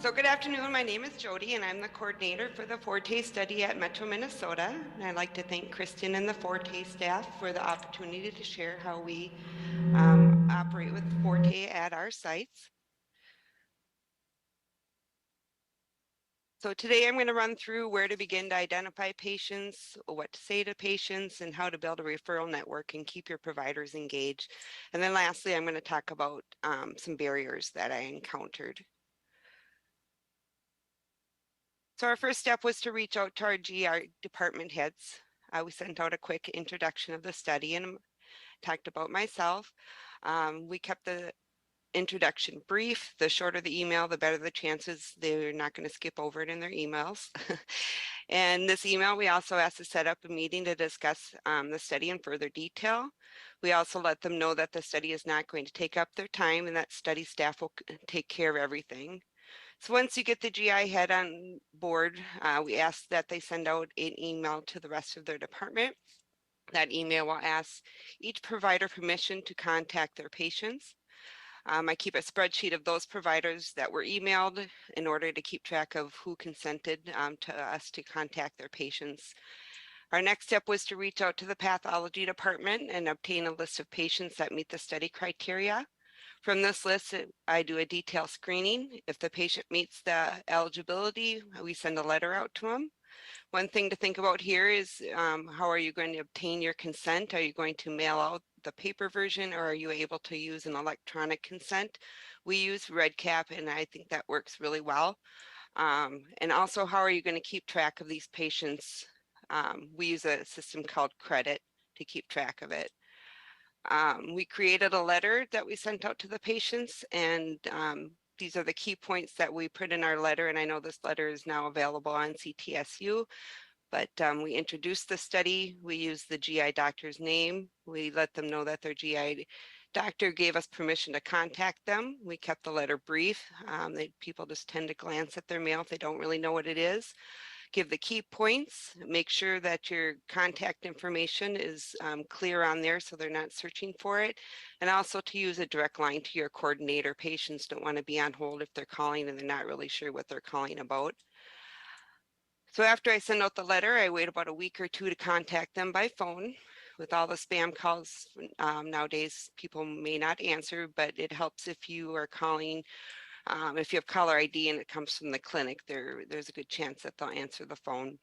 So good afternoon, my name is Jody and I'm the coordinator for the FORTE study at Metro Minnesota. And I'd like to thank Kristen and the FORTE staff for the opportunity to share how we operate with FORTE at our sites. So today I'm going to run through where to begin to identify patients, what to say to patients, and how to build a referral network and keep your providers engaged. And then lastly, I'm going to talk about some barriers that I encountered. So our first step was to reach out to our GI department heads. We sent out a quick introduction of the study and talked about myself. We kept the introduction brief. The shorter the email, the better the chances they're not going to skip over it in their emails. And this email, we also asked to set up a meeting to discuss the study in further detail. We also let them know that the study is not going to take up their time and that study staff will take care of everything. So once you get the GI head on board, we ask that they send out an email to the rest of their department. That email will ask each provider permission to contact their patients. I keep a spreadsheet of those providers that were emailed in order to keep track of who consented to us to contact their patients. Our next step was to reach out to the pathology department and obtain a list of patients that meet the study criteria. From this list, I do a detailed screening. If the patient meets the eligibility, we send a letter out to them. One thing to think about here is how are you going to obtain your consent? Are you going to mail out the paper version or are you able to use an electronic consent? We use RedCap and I think that works really well. And also, how are you going to keep track of these patients? We use a system called Credit to keep track of it. We created a letter that we sent out to the patients, and these are the key points that we put in our letter. And I know this letter is now available on CTSU, but we introduced the study. We used the GI doctor's name. We let them know that their GI doctor gave us permission to contact them. We kept the letter brief. People just tend to glance at their mail if they don't really know what it is. Give the key points, make sure that your contact information is clear on there so they're not searching for it, and also to use a direct line to your coordinator. Patients don't want to be on hold if they're calling and they're not really sure what they're calling about. So after I send out the letter, I wait about a week or two to contact them by phone. With all the spam calls nowadays, people may not answer, but it helps if you are calling. If you have caller ID and it comes from the clinic, there's a good chance that they'll answer the phone.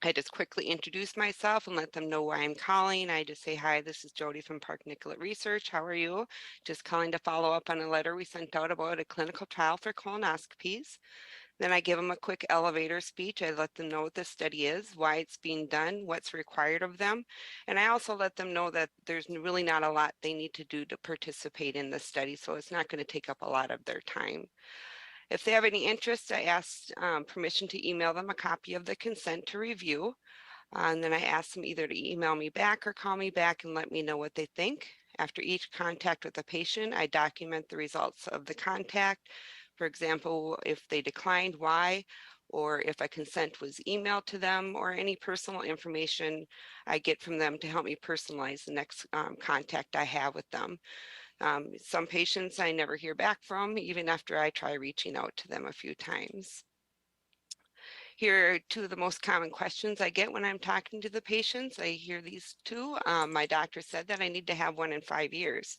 I just quickly introduce myself and let them know why I'm calling. I just say, hi, this is Jody from Park Nicollet Research. How are you? Just calling to follow up on a letter we sent out about a clinical trial for colonoscopies. Then I give them a quick elevator speech. I let them know what this study is, why it's being done, what's required of them. And I also let them know that there's really not a lot they need to do to participate in the study, so it's not going to take up a lot of their time. If they have any interest, I ask permission to email them a copy of the consent to review. And then I ask them either to email me back or call me back and let me know what they think. After each contact with the patient, I document the results of the contact. For example, if they declined, why, or if a consent was emailed to them, or any personal information I get from them to help me personalize the next contact I have with them. Some patients I never hear back from, even after I try reaching out to them a few times. Here are two of the most common questions I get when I'm talking to the patients. I hear these two. My doctor said that I need to have one in 5 years.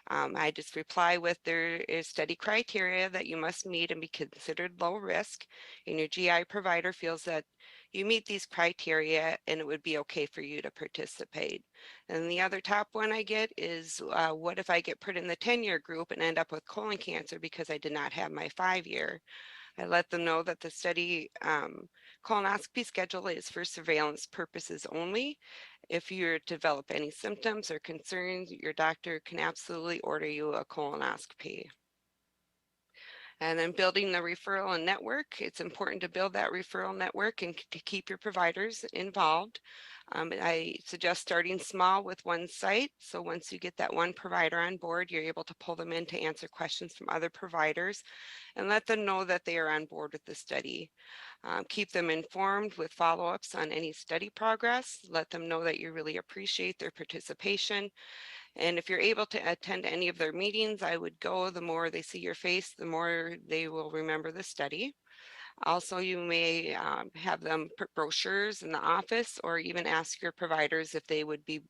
I just reply with, there is study criteria that you must meet and be considered low risk, and your GI provider feels that you meet these criteria and it would be okay for you to participate. And the other top one I get is, what if I get put in the 10-year group and end up with colon cancer because I did not have my 5-year? I let them know that the study colonoscopy schedule is for surveillance purposes only. If you develop any symptoms or concerns, your doctor can absolutely order you a colonoscopy. And then building the referral and network. It's important to build that referral network and to keep your providers involved. I suggest starting small with one site. So once you get that one provider on board, you're able to pull them in to answer questions from other providers and let them know that they are on board with the study. Keep them informed with follow-ups on any study progress. Let them know that you really appreciate their participation. And if you're able to attend any of their meetings, I would go. The more they see your face, the more they will remember the study. Also, you may have them put brochures in the office, or even ask your providers if they would be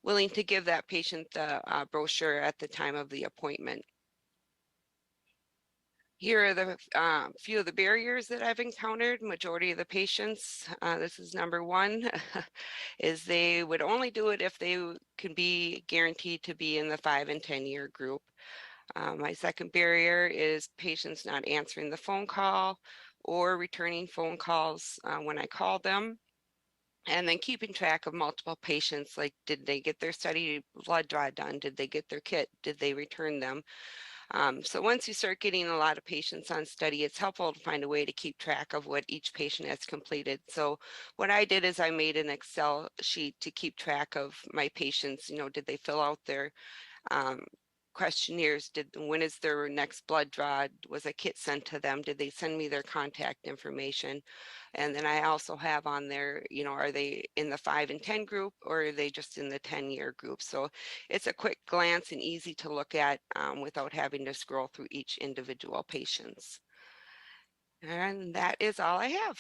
willing to give that patient the brochure at the time of the appointment. Here are the few of the barriers that I've encountered. Majority of the patients, this is number one, is they would only do it if they can be guaranteed to be in the 5 and 10-year group. My second barrier is patients not answering the phone call or returning phone calls when I call them. And then keeping track of multiple patients, like did they get their study blood draw done? Did they get their kit? Did they return them? So once you start getting a lot of patients on study, it's helpful to find a way to keep track of what each patient has completed. So what I did is I made an Excel sheet to keep track of my patients. Did they fill out their questionnaires? When is their next blood draw? Was a kit sent to them? Did they send me their contact information? And then I also have on there, are they in the 5 and 10 group, or are they just in the 10-year group? So it's a quick glance and easy to look at without having to scroll through each individual patients. And that is all I have.